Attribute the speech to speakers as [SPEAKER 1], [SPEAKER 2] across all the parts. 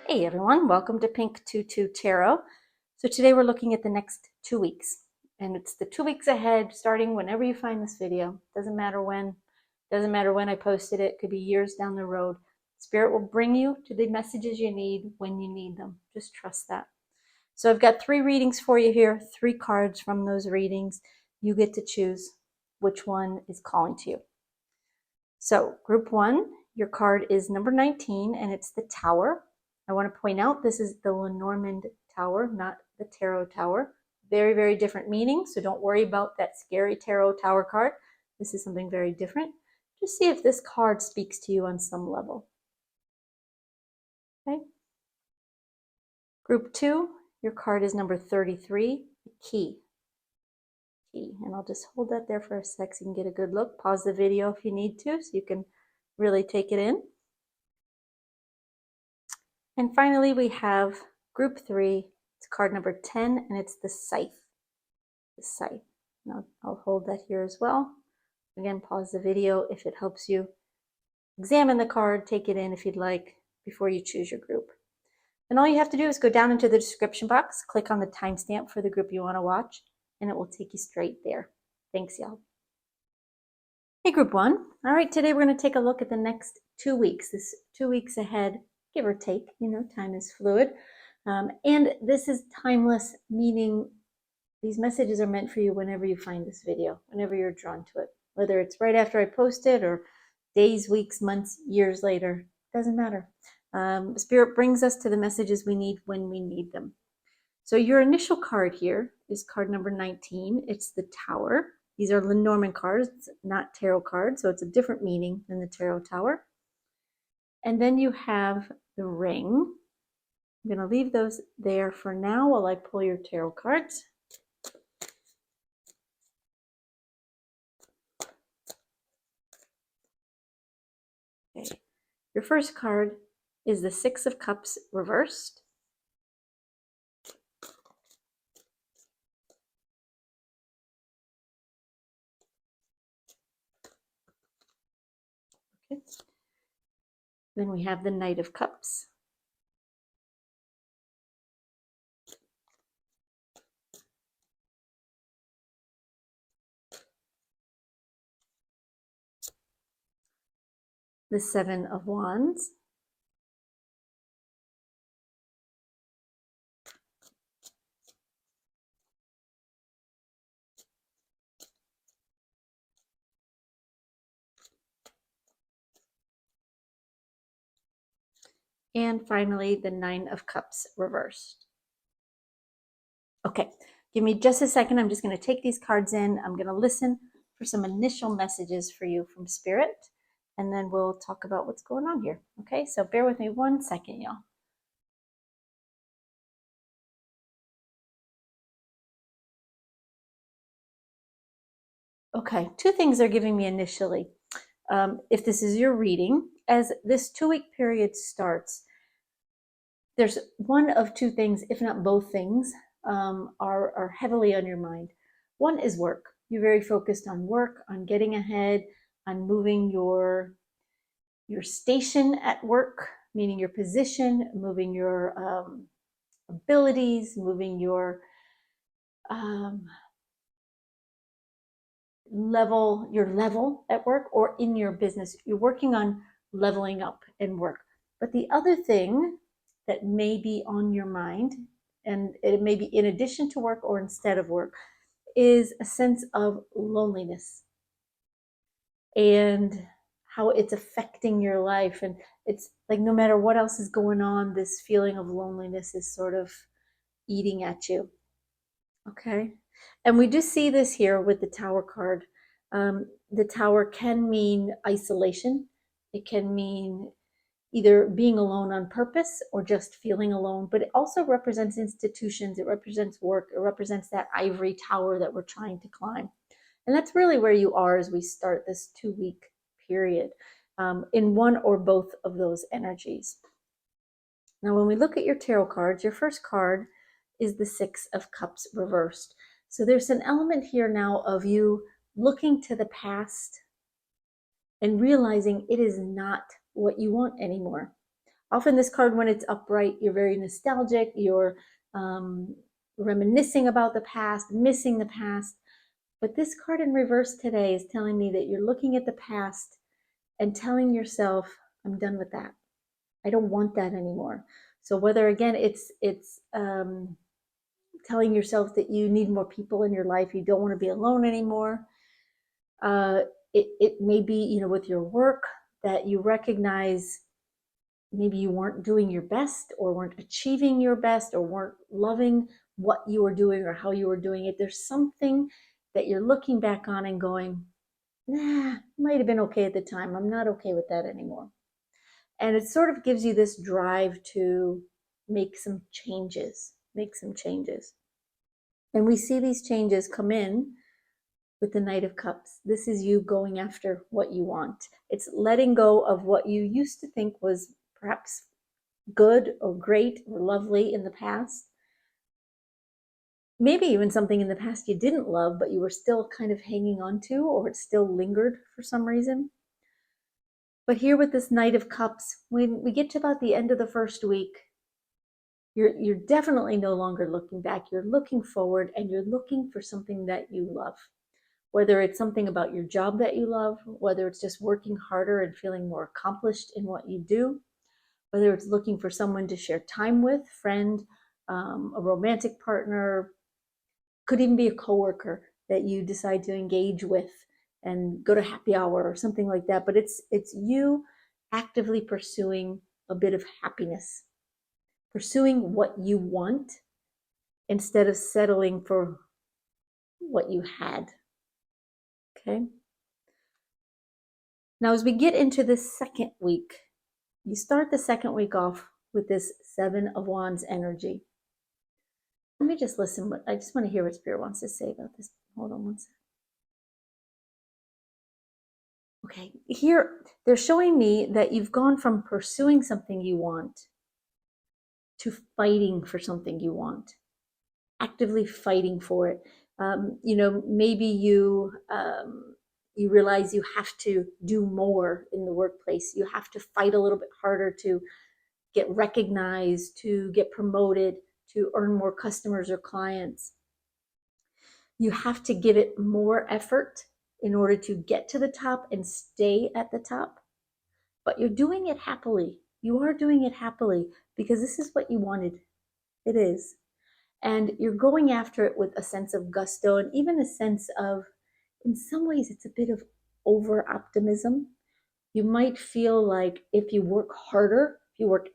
[SPEAKER 1] Hey everyone, welcome to Pink Tutu Tarot. So today we're looking at the next 2 weeks, and it's the 2 weeks ahead, starting whenever you find this video. Doesn't matter when I posted it. It could be years down the road. Spirit will bring you to the messages you need when you need them. Just trust that. So I've got 3 readings for you here, 3 cards from those readings. You get to choose which one is calling to you. So group 1, your card is number 19, and it's the Tower. I want to point out this is the Lenormand Tower, not the Tarot Tower. Very, very different meaning, so don't worry about that scary Tarot Tower card. This is something very different. Just see if this card speaks to you on some level. Okay. Group 2, your card is number 33, Key. And I'll just hold that there for a sec so you can get a good look. Pause the video if you need to so you can really take it in. And finally, we have group 3. It's card number 10, and it's the Scythe. The Scythe. Now, I'll hold that here as well. Again, pause the video if it helps you examine the card, take it in if you'd like, before you choose your group. And all you have to do is go down into the description box, click on the timestamp for the group you want to watch, and it will take you straight there. Thanks, y'all. Hey, group 1. All right, today we're going to take a look at the next 2 weeks. This 2 weeks ahead, give or take, time is fluid. And this is timeless, meaning these messages are meant for you whenever you find this video, whenever you're drawn to it. Whether it's right after I post it or days, weeks, months, years later, doesn't matter. Spirit brings us to the messages we need when we need them. So your initial card here is card number 19. It's the Tower. These are Lenormand cards, not tarot cards, so it's a different meaning than the Tarot Tower. And then you have the Ring. I'm going to leave those there for now while I pull your tarot cards. Okay. Your first card is the Six of Cups reversed. Okay. Then we have the Knight of Cups. The Seven of Wands. And finally, the Nine of Cups reversed. Okay, give me just a second. I'm just going to take these cards in. I'm going to listen for some initial messages for you from Spirit, and then we'll talk about what's going on here. Okay, so bear with me 1 second, y'all. Okay, 2 things they're giving me initially. If this is your reading, as this 2-week period starts, there's one of 2 things, if not both things, are heavily on your mind. One is work. You're very focused on work, on getting ahead, on moving your station at work, meaning your position, moving your abilities, moving your level at work or in your business. You're working on leveling up in work. But the other thing that may be on your mind, and it may be in addition to work or instead of work, is a sense of loneliness and how it's affecting your life. And it's like no matter what else is going on, this feeling of loneliness is sort of eating at you. Okay. And we do see this here with the Tower card. The Tower can mean isolation. It can mean either being alone on purpose or just feeling alone, but it also represents institutions. It represents work. It represents that ivory tower that we're trying to climb. And that's really where you are as we start this 2-week period, in one or both of those energies. Now, when we look at your tarot cards, your first card is the Six of Cups reversed. So there's an element here now of you looking to the past and realizing it is not what you want anymore. Often this card, when it's upright, you're very nostalgic, you're reminiscing about the past, missing the past. But this card in reverse today is telling me that you're looking at the past and telling yourself, I'm done with that. I don't want that anymore. So whether, again, it's telling yourself that you need more people in your life, you don't want to be alone anymore. It may be, with your work, that you recognize maybe you weren't doing your best or weren't achieving your best or weren't loving what you were doing or how you were doing it. There's something that you're looking back on and going, nah, might have been okay at the time. I'm not okay with that anymore. And it sort of gives you this drive to make some changes. And we see these changes come in with the Knight of Cups. This is you going after what you want. It's letting go of what you used to think was perhaps good or great or lovely in the past. Maybe even something in the past you didn't love, but you were still kind of hanging on to, or it still lingered for some reason. But here with this Knight of Cups, when we get to about the end of the first week, you're definitely no longer looking back. You're looking forward, and you're looking for something that you love. Whether it's something about your job that you love, whether it's just working harder and feeling more accomplished in what you do, whether it's looking for someone to share time with, friend, a romantic partner, could even be a coworker that you decide to engage with and go to happy hour or something like that. But it's you actively pursuing a bit of happiness, pursuing what you want instead of settling for what you had. Okay. Now, as we get into the second week, you start the second week off with this Seven of Wands energy. Let me just listen. I just want to hear what Spirit wants to say about this. Hold on one second. Okay, here they're showing me that you've gone from pursuing something you want to fighting for something you want, actively fighting for it. Maybe you realize you have to do more in the workplace. You have to fight a little bit harder to get recognized, to get promoted, to earn more customers or clients. You have to give it more effort in order to get to the top and stay at the top. But you're doing it happily. You are doing it happily because this is what you wanted. It is. And you're going after it with a sense of gusto and even a sense of, in some ways, it's a bit of over optimism. You might feel like if you work harder, if you work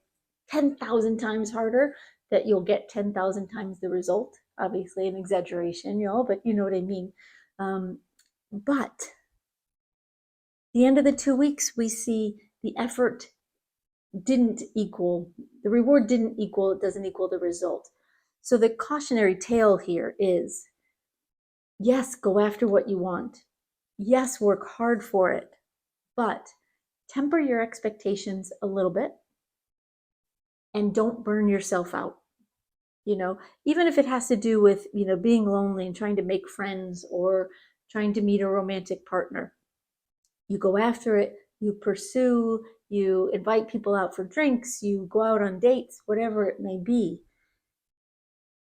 [SPEAKER 1] 10,000 times harder, that you'll get 10,000 times the result. Obviously, an exaggeration, but you know what I mean. But the end of the 2 weeks, we see the effort didn't equal, the reward didn't equal, it doesn't equal the result. So the cautionary tale here is, yes, go after what you want. Yes, work hard for it, but temper your expectations a little bit and don't burn yourself out. Even if it has to do with, being lonely and trying to make friends or trying to meet a romantic partner. You go after it, you pursue, you invite people out for drinks, you go out on dates, whatever it may be.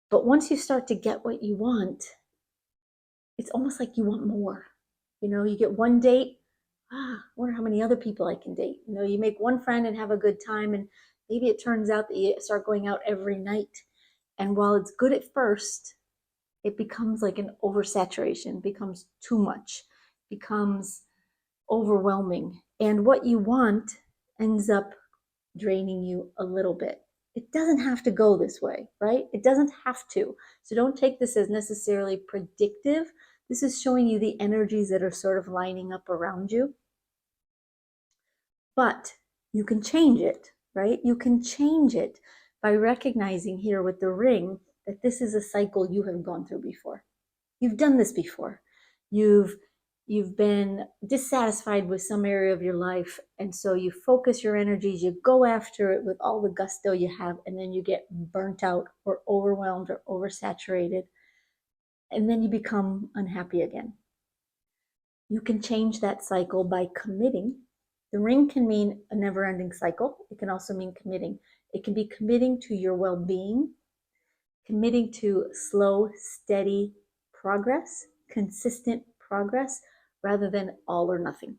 [SPEAKER 1] But once you start to get what you want, it's almost like you want more. You get one date, I wonder how many other people I can date. You make one friend and have a good time, and maybe it turns out that you start going out every night. And while it's good at first, it becomes like an oversaturation, becomes too much, becomes overwhelming. And what you want ends up draining you a little bit. It doesn't have to go this way, right? It doesn't have to. So don't take this as necessarily predictive. This is showing you the energies that are sort of lining up around you. But you can change it, right? You can change it by recognizing here with the ring that this is a cycle you have gone through before. You've done this before. You've been dissatisfied with some area of your life, and so you focus your energies, you go after it with all the gusto you have, and then you get burnt out or overwhelmed or oversaturated, and then you become unhappy again. You can change that cycle by committing The ring can mean a never-ending cycle. It can also mean committing. It can be committing to your well-being, committing to slow, steady progress, consistent progress, rather than all or nothing.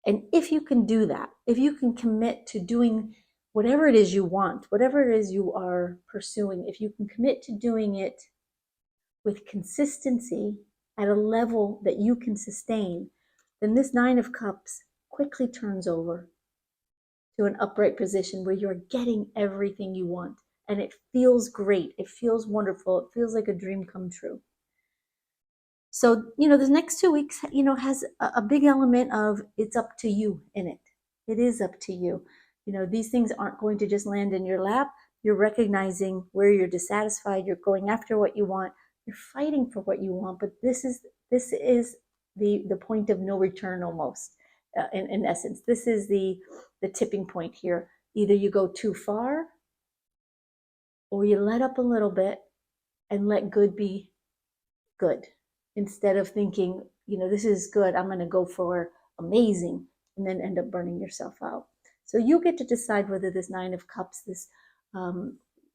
[SPEAKER 1] And if you can do that, if you can commit to doing whatever it is you want, whatever it is you are pursuing, if you can commit to doing it with consistency at a level that you can sustain, then this Nine of Cups quickly turns over to an upright position where you're getting everything you want. And it feels great. It feels wonderful. It feels like a dream come true. So, the next 2 weeks, has a big element of it's up to you in it. It is up to you. These things aren't going to just land in your lap. You're recognizing where you're dissatisfied. You're going after what you want. You're fighting for what you want. But this is the point of no return almost. In essence, this is the tipping point here. Either you go too far, or you let up a little bit and let good be good, instead of thinking, this is good, I'm going to go for amazing, and then end up burning yourself out. So you get to decide whether this Nine of Cups, this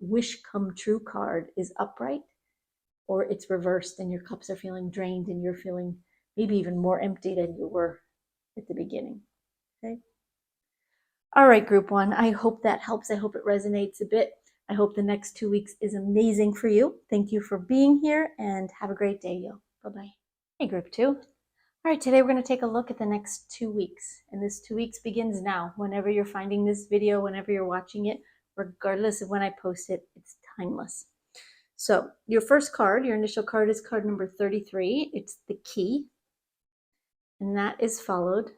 [SPEAKER 1] wish come true card, is upright or it's reversed and your cups are feeling drained and you're feeling maybe even more empty than you were at the beginning. Okay. All right, group one, I hope that helps. I hope it resonates a bit. I hope the next 2 weeks is amazing for you. Thank you for being here and have a great day, yo. Bye-bye. Hey, group two. All right, today we're going to take a look at the next 2 weeks. And this 2 weeks begins now. Whenever you're finding this video, whenever you're watching it, regardless of when I post it, it's timeless. So your first card, your initial card, is card number 33. It's the Key. And that is followed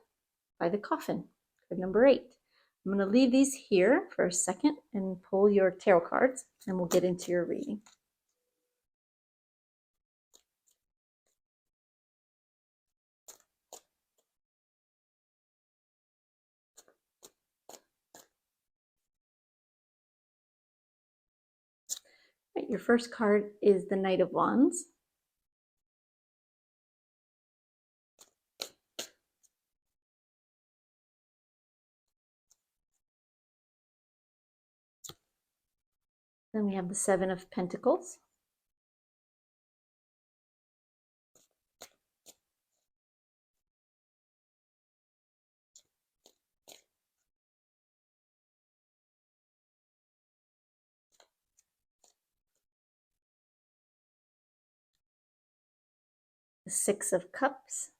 [SPEAKER 1] by the Coffin, card number 8. I'm going to leave these here for a second and pull your tarot cards, and we'll get into your reading. Right, your first card is the Knight of Wands. Then we have the Seven of Pentacles. The Six of Cups.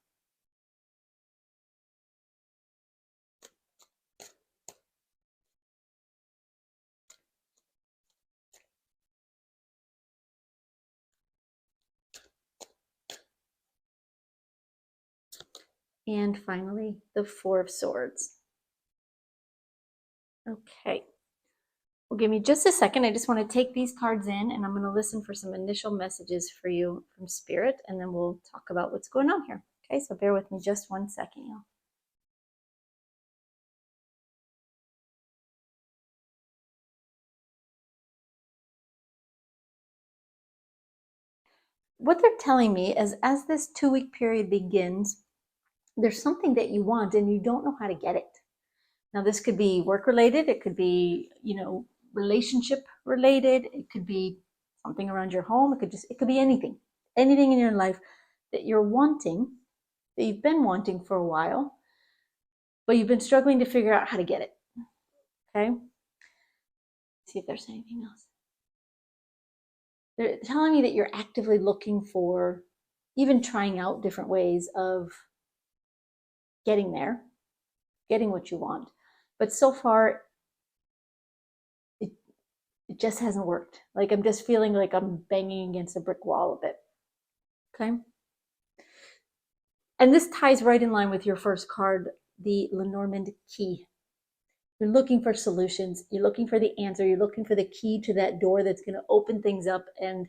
[SPEAKER 1] And finally, the Four of Swords. Okay. Well, give me just a second. I just want to take these cards in, and I'm going to listen for some initial messages for you from Spirit, and then we'll talk about what's going on here. Okay, so bear with me just 1 second, y'all. What they're telling me is, as this 2-week period begins, there's something that you want and you don't know how to get it. Now, this could be work related. It could be, relationship related. It could be something around your home. It could be anything in your life that you're wanting, that you've been wanting for a while, but you've been struggling to figure out how to get it. Okay. Let's see if there's anything else. They're telling me that you're actively looking for, even trying out different ways of getting there, getting what you want. But so far, it just hasn't worked. Like, I'm just feeling like I'm banging against a brick wall a bit. Okay. And this ties right in line with your first card, the Lenormand Key. You're looking for solutions. You're looking for the answer. You're looking for the key to that door that's going to open things up and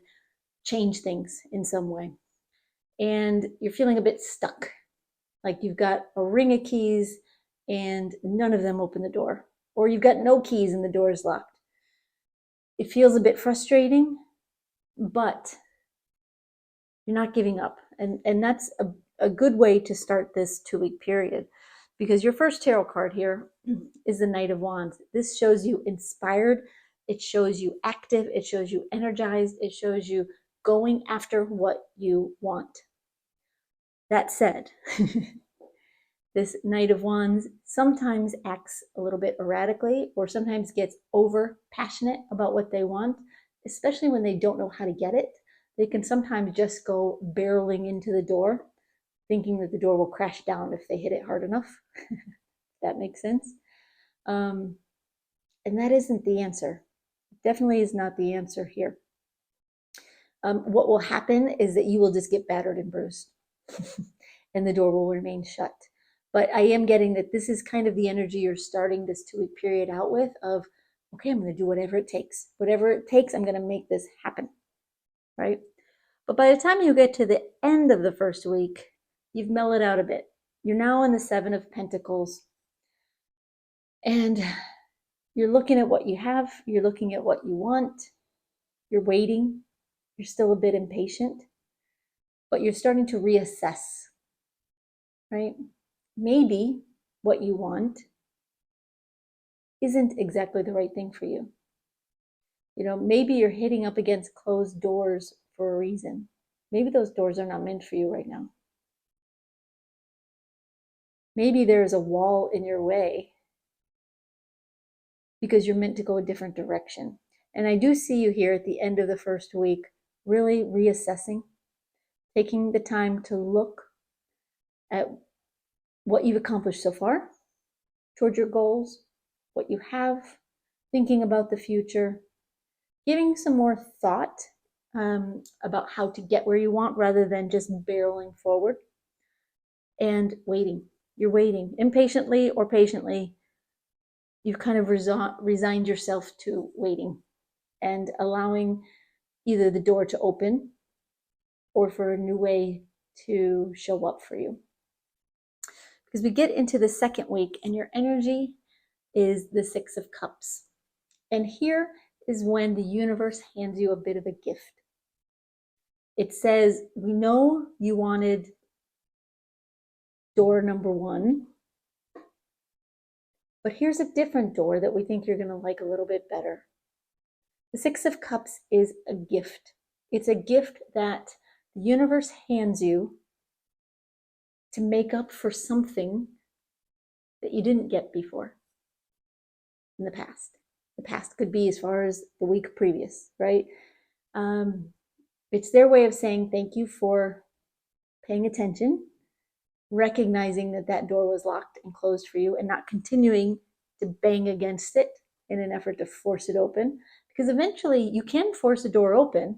[SPEAKER 1] change things in some way. And you're feeling a bit stuck. Like you've got a ring of keys and none of them open the door. Or you've got no keys and the door is locked. It feels a bit frustrating, but You're not giving up. And that's a good way to start this 2-week period, because your first tarot card here is the Knight of Wands. This shows you inspired. It shows you active. It shows you energized. It shows you going after what you want. That said, this Knight of Wands sometimes acts a little bit erratically, or sometimes gets over passionate about what they want, especially when they don't know how to get it. They can sometimes just go barreling into the door, thinking that the door will crash down if they hit it hard enough. That makes sense. And that isn't the answer. Definitely is not the answer here. What will happen is that you will just get battered and bruised and the door will remain shut. But I am getting that this is kind of the energy you're starting this 2-week period out with of, okay, I'm going to do whatever it takes. Whatever it takes, I'm going to make this happen, right? But by the time you get to the end of the first week, you've mellowed out a bit. You're now in the 7 of Pentacles. And you're looking at what you have. You're looking at what you want. You're waiting. You're still a bit impatient. But you're starting to reassess, right? Maybe what you want isn't exactly the right thing for you. You know, maybe you're hitting up against closed doors for a reason. Maybe those doors are not meant for you right now. Maybe there's a wall in your way because you're meant to go a different direction. And I do see you here at the end of the first week, really reassessing, taking the time to look at what you've accomplished so far towards your goals, what you have, thinking about the future, giving some more thought about how to get where you want rather than just barreling forward, and waiting. You're waiting impatiently or patiently. You've kind of resigned yourself to waiting and allowing either the door to open or for a new way to show up for you. Because we get into the second week and your energy is the 6 of Cups. And here is when the universe hands you a bit of a gift. It says, we know you wanted door number 1, but here's a different door that we think you're going to like a little bit better. The 6 of Cups is a gift. It's a gift that the universe hands you to make up for something that you didn't get before in the past. The past could be as far as the week previous, right? It's their way of saying thank you for paying attention, recognizing that that door was locked and closed for you, and not continuing to bang against it in an effort to force it open. Because eventually you can force a door open,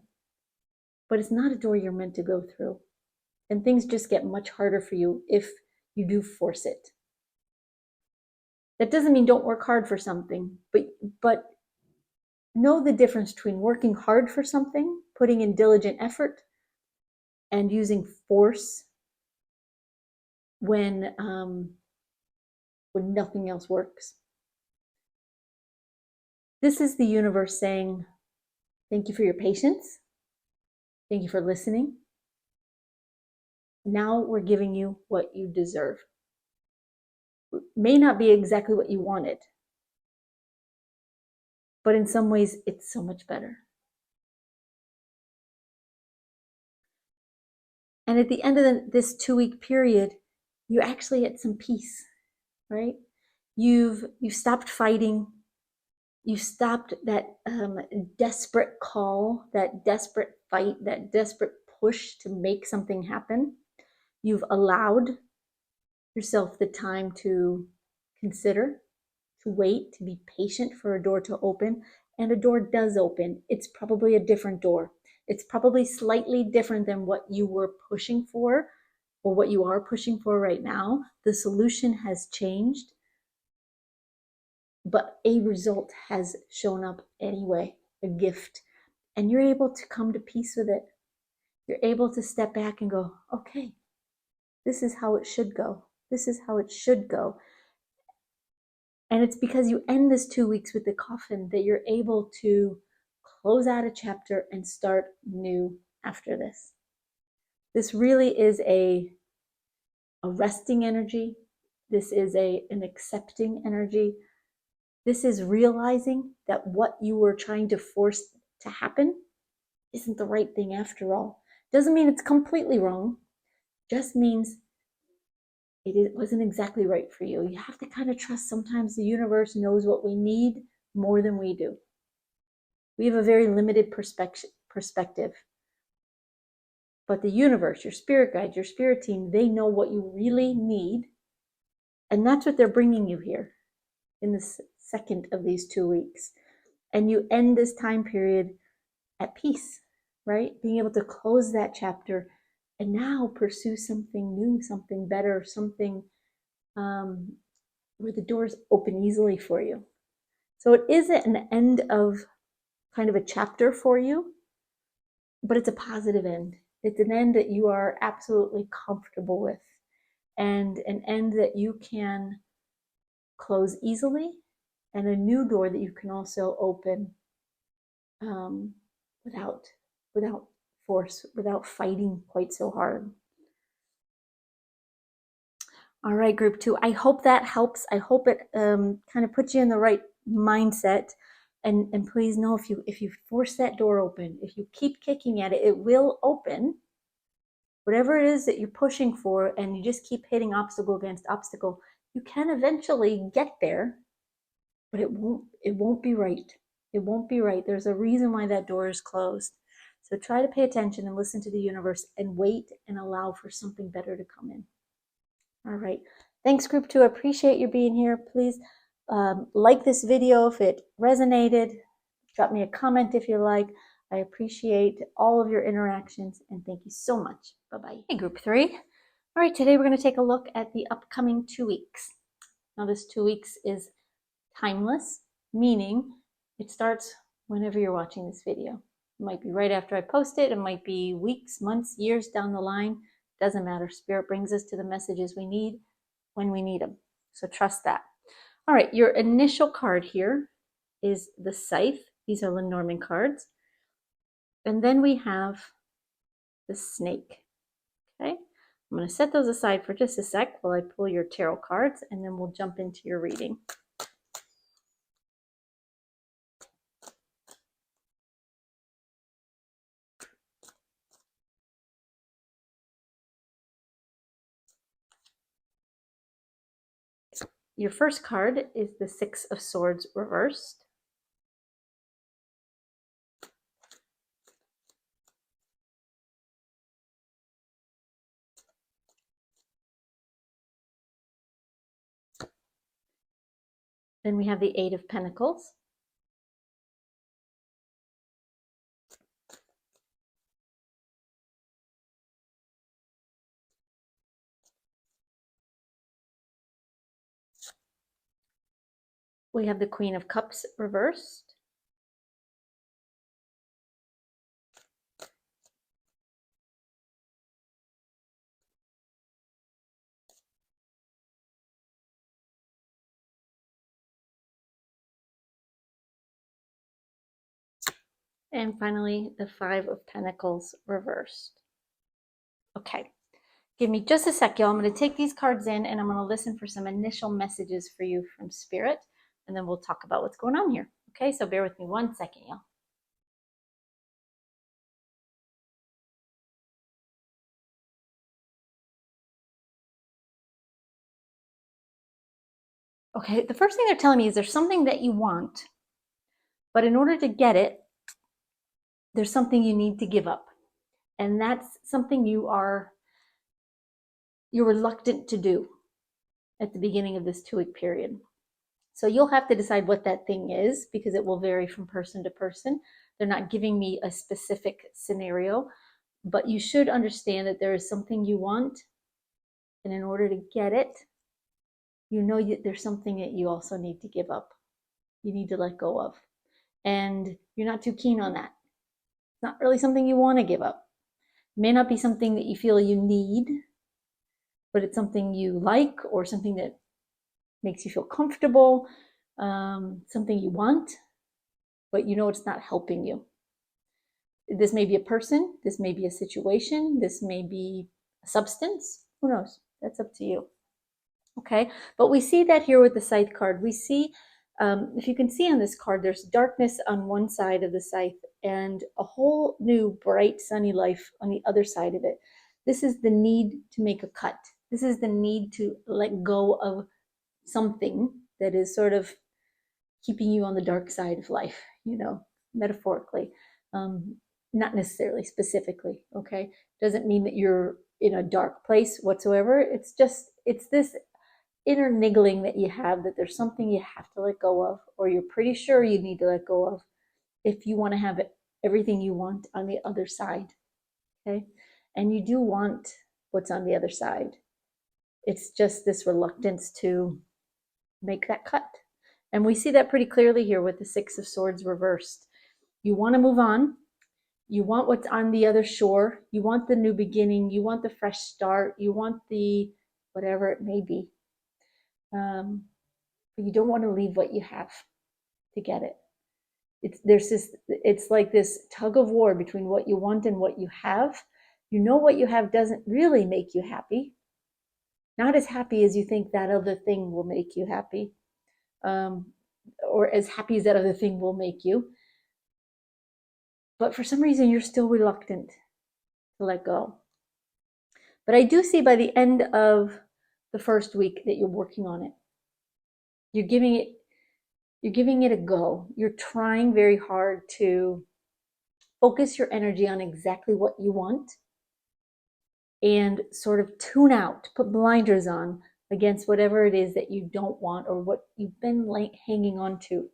[SPEAKER 1] but it's not a door you're meant to go through. And things just get much harder for you if you do force it. That doesn't mean don't work hard for something, but know the difference between working hard for something, putting in diligent effort, and using force when nothing else works. This is the universe saying, thank you for your patience. Thank you for listening. Now we're giving you what you deserve. It may not be exactly what you wanted, but in some ways it's so much better. And at the end of this 2-week period, you actually had some peace, right? You've stopped fighting. You stopped that desperate call, that desperate fight, that desperate push to make something happen. You've allowed yourself the time to consider, to wait, to be patient for a door to open. And a door does open. It's probably a different door. It's probably slightly different than what you were pushing for or what you are pushing for right now. The solution has changed, but a result has shown up anyway, a gift. And you're able to come to peace with it. You're able to step back and go, okay, this is how it should go. This is how it should go. And it's because you end this 2 weeks with the coffin that you're able to close out a chapter and start new after this. This really is a resting energy. This is an accepting energy. This is realizing that what you were trying to force to happen isn't the right thing after all. Doesn't mean it's completely wrong. Just means it wasn't exactly right for you. You have to kind of trust sometimes the universe knows what we need more than we do. We have a very limited perspective. But the universe, your spirit guide, your spirit team, they know what you really need. And that's what they're bringing you here in the second of these 2 weeks. And you end this time period at peace, right? Being able to close that chapter and now pursue something new, something better, something where the doors open easily for you. So it isn't an end of kind of a chapter for you, but it's a positive end. It's an end that you are absolutely comfortable with, and an end that you can close easily, and a new door that you can also open without force, without fighting quite so hard. All right, group 2. I hope that helps. I hope it kind of puts you in the right mindset. And please know, if you force that door open, if you keep kicking at it, it will open. Whatever it is that you're pushing for, and you just keep hitting obstacle against obstacle, you can eventually get there, but it won't be right. It won't be right. There's a reason why that door is closed. So try to pay attention and listen to the universe and wait and allow for something better to come in. All right. Thanks, group 2. I appreciate you being here. Please like this video if it resonated. Drop me a comment if you like. I appreciate all of your interactions, and thank you so much. Bye-bye. Hey, group 3. All right, today we're going to take a look at the upcoming 2 weeks. Now, this 2 weeks is timeless, meaning it starts whenever you're watching this video. It might be right after I post it. It might be weeks, months, years down the line. Doesn't matter. Spirit brings us to the messages we need when we need them. So trust that. All right, your initial card here is the Scythe. These are Lenormand cards. And then we have the snake. Okay, I'm going to set those aside for just a sec while I pull your tarot cards, and then we'll jump into your reading. Your first card is the Six of Swords reversed. Then we have the Eight of Pentacles. We have the Queen of Cups reversed. And finally, the Five of Pentacles reversed. Okay, give me just a sec, y'all. I'm going to take these cards in, and I'm going to listen for some initial messages for you from Spirit, and then we'll talk about what's going on here. Okay, so bear with me 1 second, y'all. Okay, the first thing they're telling me is there's something that you want, but in order to get it, there's something you need to give up. And that's something you're reluctant to do at the beginning of this 2-week period. So you'll have to decide what that thing is, because it will vary from person to person. They're not giving me a specific scenario, but you should understand that there is something you want, and in order to get it, you know there's something that you also need to give up. You need to let go of. And you're not too keen on that. It's not really something you want to give up. It may not be something that you feel you need, but it's something you like, or something that makes you feel comfortable, something you want, but you know it's not helping you. This may be a person, this may be a situation, this may be a substance. Who knows? That's up to you. Okay, but we see that here with the Scythe card. We see, if you can see on this card, there's darkness on one side of the Scythe and a whole new bright sunny life on the other side of it. This is the need to make a cut. This is the need to let go of something that is sort of keeping you on the dark side of life, metaphorically, not necessarily specifically. Okay, doesn't mean that you're in a dark place whatsoever. It's this inner niggling that you have, that there's something you have to let go of, or you're pretty sure you need to let go of if you want to have everything you want on the other side. Okay, and you do want what's on the other side. It's just this reluctance to make that cut. And we see that pretty clearly here with the Six of Swords reversed. You want to move on. You want what's on the other shore. You want the new beginning. You want the fresh start. You want the whatever it may be. But you don't want to leave what you have to get it. It's like this tug of war between what you want and what you have. You know what you have doesn't really make you happy. Not as happy as you think that other thing will make you happy. Or as happy as that other thing will make you. But for some reason, you're still reluctant to let go. But I do see by the end of the first week that you're working on it. You're giving it a go. You're trying very hard to focus your energy on exactly what you want and sort of tune out, put blinders on against whatever it is that you don't want or what you've been hanging on to.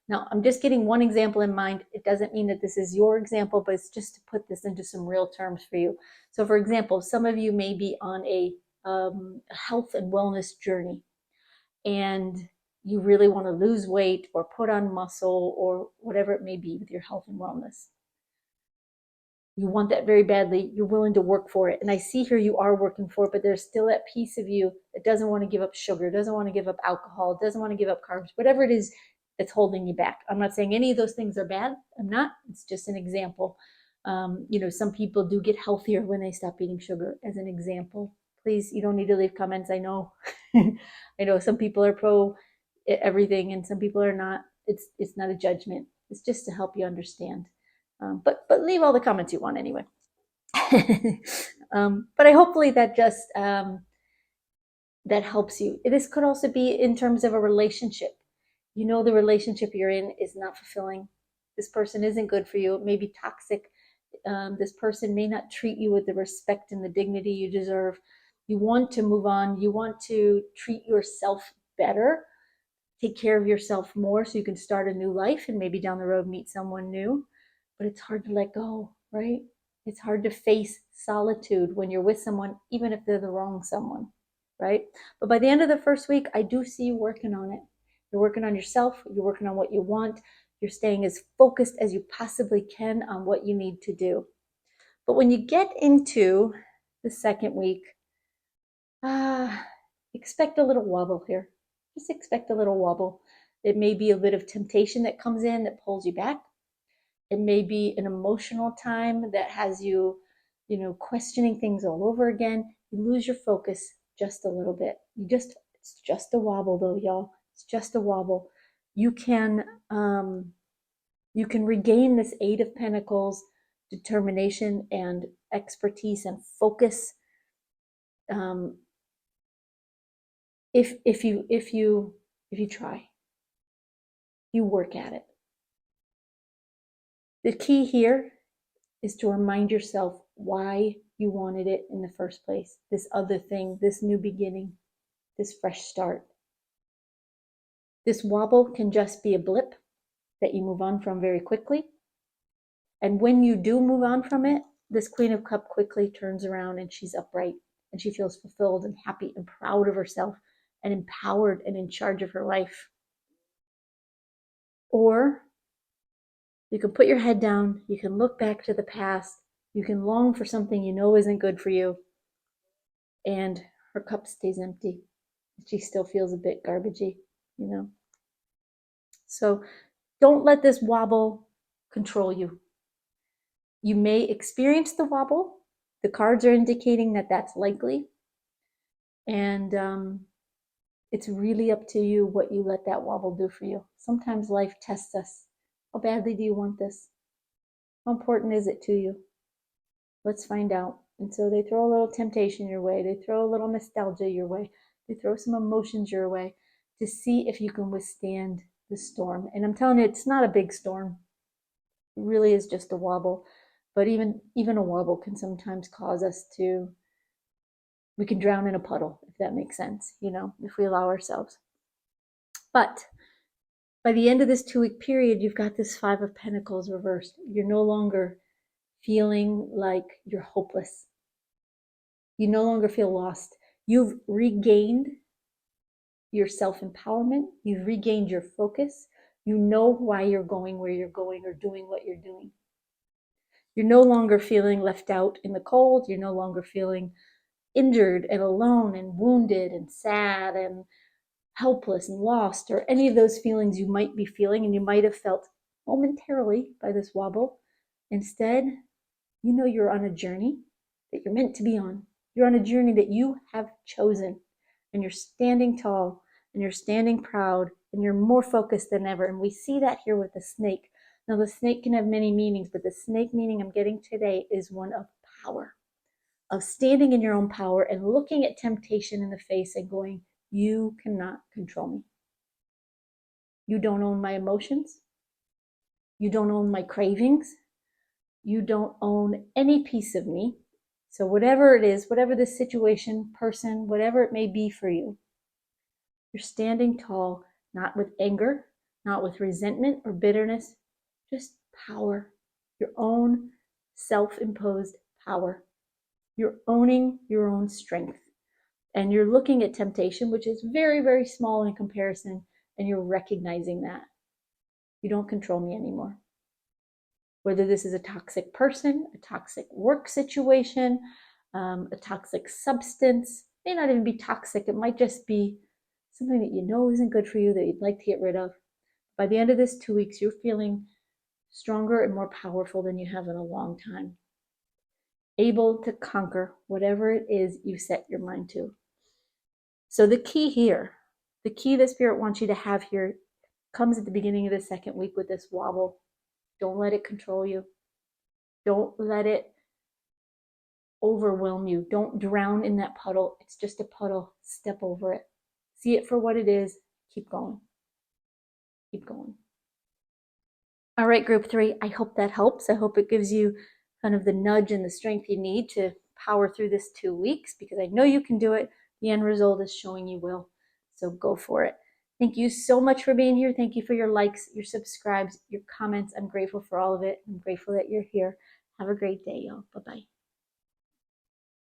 [SPEAKER 1] Now, I'm just getting one example in mind. It doesn't mean that this is your example, but it's just to put this into some real terms for you. So, for example, some of you may be on a health and wellness journey, and you really want to lose weight or put on muscle or whatever it may be with your health and wellness. You want that very badly. You're willing to work for it. And I see here you are working for it, but there's still that piece of you that doesn't want to give up sugar, doesn't want to give up alcohol, doesn't want to give up carbs, whatever it is that's holding you back. I'm not saying any of those things are bad. I'm not. It's just an example. Some people do get healthier when they stop eating sugar, as an example. Please, you don't need to leave comments. I know. I know some people are pro everything and some people are not. It's not a judgment. It's just to help you understand. But leave all the comments you want anyway. But hopefully that just that helps you. This could also be in terms of a relationship. The relationship you're in is not fulfilling. This person isn't good for you. It may be toxic. This person may not treat you with the respect and the dignity you deserve. You want to move on. You want to treat yourself better, take care of yourself more so you can start a new life and maybe down the road meet someone new. But it's hard to let go, right? It's hard to face solitude when you're with someone, even if they're the wrong someone, right? But by the end of the first week, I do see you working on it. You're working on yourself. You're working on what you want. You're staying as focused as you possibly can on what you need to do. But when you get into the second week, expect a little wobble here. Just expect a little wobble. It may be a bit of temptation that comes in that pulls you back. It may be an emotional time that has you, questioning things all over again. You lose your focus just a little bit. It's just a wobble though, y'all. It's just a wobble. You can regain this Eight of Pentacles, determination and expertise and focus. If you try, you work at it. The key here is to remind yourself why you wanted it in the first place. This other thing, this new beginning, this fresh start. This wobble can just be a blip that you move on from very quickly. And when you do move on from it, this Queen of Cups quickly turns around and she's upright and she feels fulfilled and happy and proud of herself and empowered and in charge of her life. Or you can put your head down, you can look back to the past, you can long for something you know isn't good for you, and her cup stays empty. She still feels a bit garbagey, So don't let this wobble control you. You may experience the wobble. The cards are indicating that that's likely. And it's really up to you what you let that wobble do for you. Sometimes life tests us. How badly do you want this? How important is it to you? Let's find out. And so they throw a little temptation your way. They throw a little nostalgia your way. They throw some emotions your way to see if you can withstand the storm. And I'm telling you, it's not a big storm. It really is just a wobble. But even a wobble can sometimes cause us to, we can drown in a puddle, if that makes sense, if we allow ourselves. But by the end of this 2-week period, you've got this 5 of Pentacles reversed. You're no longer feeling like you're hopeless. You no longer feel lost. You've regained your self-empowerment. You've regained your focus. You know why you're going where you're going or doing what you're doing. You're no longer feeling left out in the cold. You're no longer feeling injured and alone and wounded and sad and helpless and lost, or any of those feelings you might be feeling and you might have felt momentarily by this wobble. Instead, you're on a journey that you're meant to be on. You're on a journey that you have chosen, and you're standing tall and you're standing proud and you're more focused than ever. And we see that here with the snake. Now, the snake can have many meanings, but the snake meaning I'm getting today is one of power, of standing in your own power and looking at temptation in the face and going, you cannot control me. You don't own my emotions. You don't own my cravings. You don't own any piece of me. So whatever it is, whatever the situation, person, whatever it may be for you, you're standing tall, not with anger, not with resentment or bitterness, just power, your own self-imposed power. You're owning your own strength. And you're looking at temptation, which is very, very small in comparison, and you're recognizing that. You don't control me anymore. Whether this is a toxic person, a toxic work situation, a toxic substance, it may not even be toxic. It might just be something that you know isn't good for you that you'd like to get rid of. By the end of this 2 weeks, you're feeling stronger and more powerful than you have in a long time. Able to conquer whatever it is you set your mind to. So the key here, the key that Spirit wants you to have here comes at the beginning of the 2nd week with this wobble. Don't let it control you. Don't let it overwhelm you. Don't drown in that puddle. It's just a puddle. Step over it. See it for what it is. Keep going. Keep going. All right, group 3, I hope that helps. I hope it gives you kind of the nudge and the strength you need to power through this 2 weeks, because I know you can do it. The end result is showing you will. So go for it. Thank you so much for being here. Thank you for your likes, your subscribes, your comments. I'm grateful for all of it. I'm grateful that you're here. Have a great day, y'all. Bye-bye.